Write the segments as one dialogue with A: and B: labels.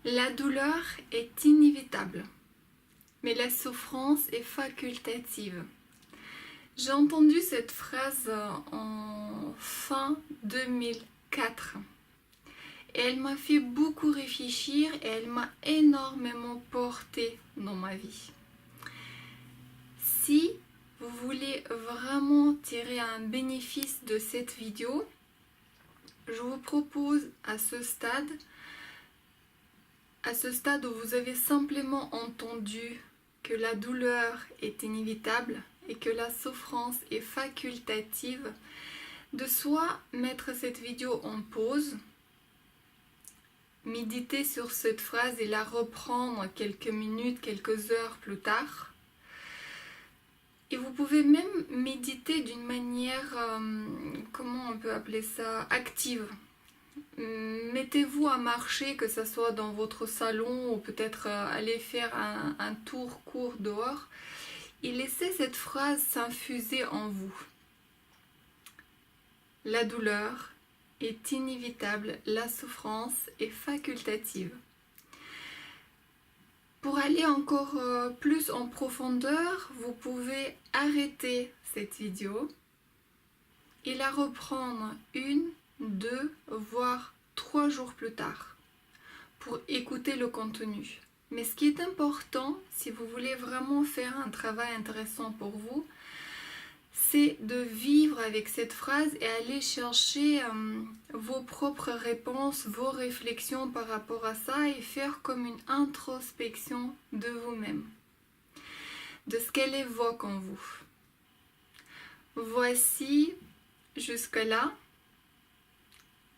A: La douleur est inévitable, mais la souffrance est facultative. J'ai entendu cette phrase en fin 2004 et elle m'a fait beaucoup réfléchir et elle m'a énormément porté dans ma vie. Si vous voulez vraiment tirer un bénéfice de cette vidéo, je vous propose à ce stade où vous avez simplement entendu que la douleur est inévitable et que la souffrance est facultative, de soit mettre cette vidéo en pause, méditer sur cette phrase et la reprendre quelques minutes, quelques heures plus tard. Et vous pouvez même méditer d'une manière, comment on peut appeler ça, active. Mettez-vous à marcher, que ce soit dans votre salon ou peut-être aller faire un tour court dehors et laissez cette phrase s'infuser en vous. La douleur est inévitable, la souffrance est facultative. Pour aller encore plus en profondeur, vous pouvez arrêter cette vidéo et la reprendre 1, 2, voire 3 jours plus tard pour écouter le contenu. Mais ce qui est important, si vous voulez vraiment faire un travail intéressant pour vous, c'est de vivre avec cette phrase et aller chercher vos propres réponses, vos réflexions par rapport à ça et faire comme une introspection de vous-même, de ce qu'elle évoque en vous. Voici jusque-là.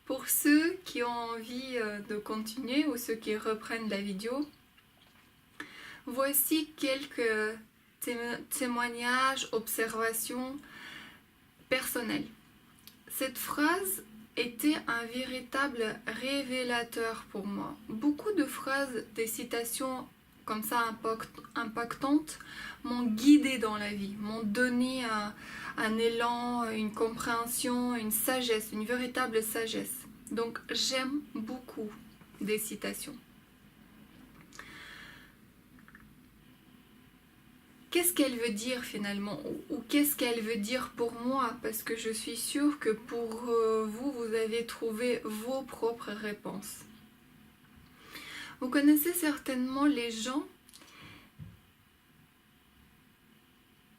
A: Pour ceux qui ont envie de continuer ou ceux qui reprennent la vidéo, voici quelques témoignages, observations personnelles. Cette phrase était un véritable révélateur pour moi. Beaucoup de phrases, des citations comme ça impactantes m'ont guidée dans la vie, m'ont donné un élan, une compréhension, une sagesse, une véritable sagesse. Donc j'aime beaucoup des citations. Qu'est-ce qu'elle veut dire finalement, ou qu'est-ce qu'elle veut dire pour moi? Parce que je suis sûre que pour vous, vous avez trouvé vos propres réponses. Vous connaissez certainement les gens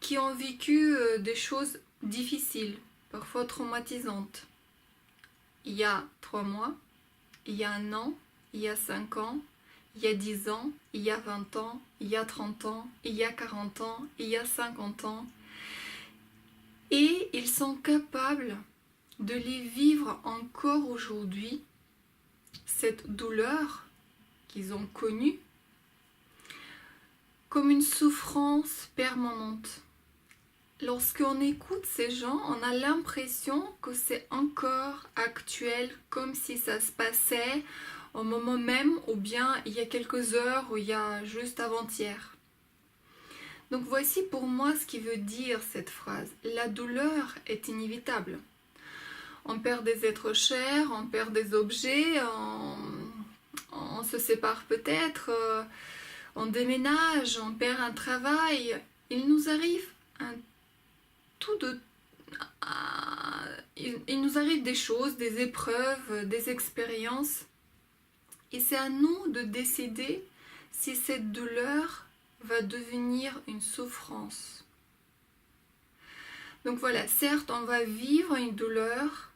A: qui ont vécu des choses difficiles, parfois traumatisantes. Il y a 3 mois, il y a 1 an, il y a 5 ans, il y a 10 ans, il y a 20 ans, il y a 30 ans, il y a 40 ans, il y a 50 ans. Et ils sont capables de les vivre encore aujourd'hui, cette douleur qu'ils ont connue, comme une souffrance permanente. Lorsqu'on écoute ces gens, on a l'impression que c'est encore actuel, comme si ça se passait au moment même, ou bien il y a quelques heures, ou il y a juste avant-hier. Donc voici pour moi ce qui veut dire cette phrase. La douleur est inévitable. On perd des êtres chers, on perd des objets, on se sépare peut-être, on déménage, on perd un travail. Il nous arrive il nous arrive des choses, des épreuves, des expériences. Et c'est à nous de décider si cette douleur va devenir une souffrance. Donc voilà, certes, on va vivre une douleur,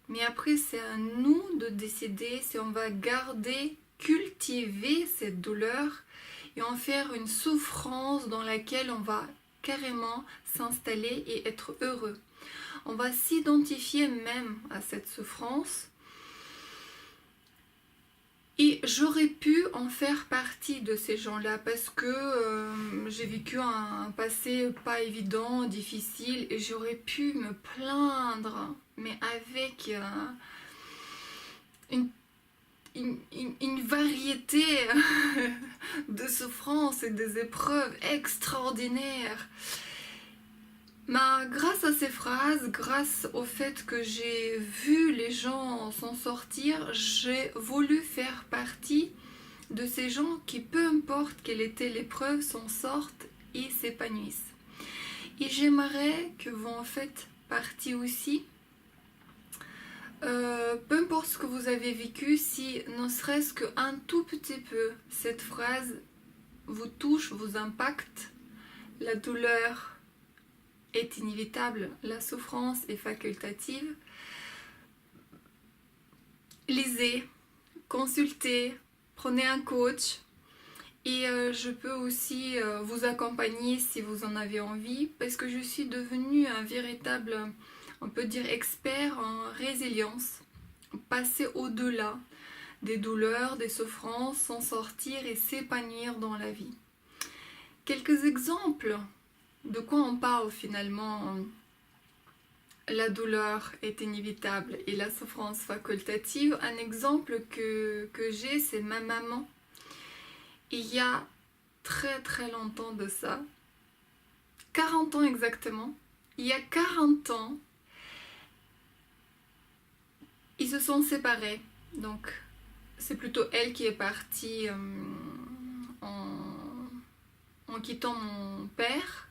A: mais après, c'est à nous de décider si on va garder, cultiver cette douleur et en faire une souffrance dans laquelle on va carrément s'installer et être heureux. On va s'identifier même à cette souffrance. Et j'aurais pu en faire partie de ces gens-là parce que j'ai vécu un passé pas évident, difficile, et j'aurais pu me plaindre, mais avec une variété de souffrances et des épreuves extraordinaires. Mais grâce à ces phrases, grâce au fait que j'ai vu les gens s'en sortir, j'ai voulu faire partie de ces gens qui, peu importe quelle était l'épreuve, s'en sortent et s'épanouissent. Et j'aimerais que vous en faites partie aussi. Peu importe ce que vous avez vécu, si ne serait-ce qu'un tout petit peu cette phrase vous touche, vous impacte, la douleur est inévitable, la souffrance est facultative. Lisez, consultez, prenez un coach et je peux aussi vous accompagner si vous en avez envie parce que je suis devenue un véritable, on peut dire, expert en résilience, passer au-delà des douleurs, des souffrances, s'en sortir et s'épanouir dans la vie. Quelques exemples de quoi on parle finalement. La douleur est inévitable et la souffrance facultative. Un exemple que j'ai, c'est ma maman. Il y a très longtemps de ça, 40 ans exactement, il y a 40 ans, ils se sont séparés. Donc c'est plutôt elle qui est partie en quittant mon père.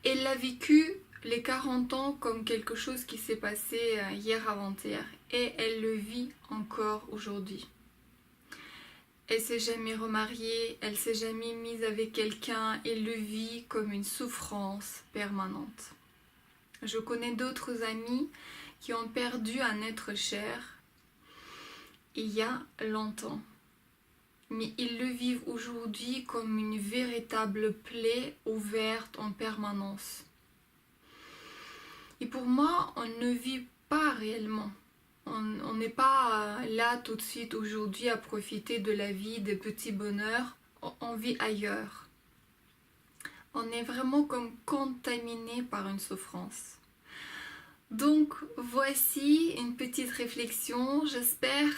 A: Elle l'a vécu les 40 ans comme quelque chose qui s'est passé hier avant-hier et elle le vit encore aujourd'hui. Elle s'est jamais remariée, elle s'est jamais mise avec quelqu'un, elle le vit comme une souffrance permanente. Je connais d'autres amis qui ont perdu un être cher il y a longtemps. Mais ils le vivent aujourd'hui comme une véritable plaie ouverte en permanence. Et pour moi, on ne vit pas réellement. On n'est pas là tout de suite aujourd'hui à profiter de la vie, des petits bonheurs. On vit ailleurs. On est vraiment comme contaminé par une souffrance. Donc voici une petite réflexion. J'espère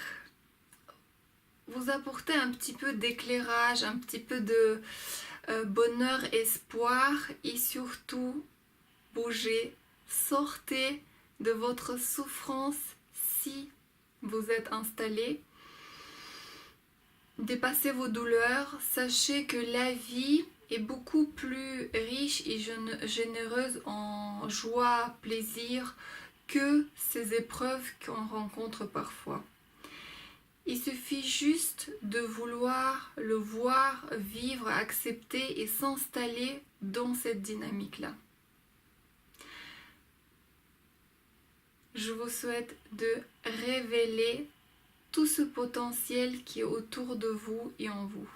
A: vous apporter un petit peu d'éclairage, un petit peu de bonheur, espoir et surtout bougez, sortez de votre souffrance si vous êtes installé. Dépassez vos douleurs, sachez que la vie est beaucoup plus riche et généreuse en joie, plaisir que ces épreuves qu'on rencontre parfois. Il suffit juste de vouloir le voir, vivre, accepter et s'installer dans cette dynamique-là. Je vous souhaite de révéler tout ce potentiel qui est autour de vous et en vous.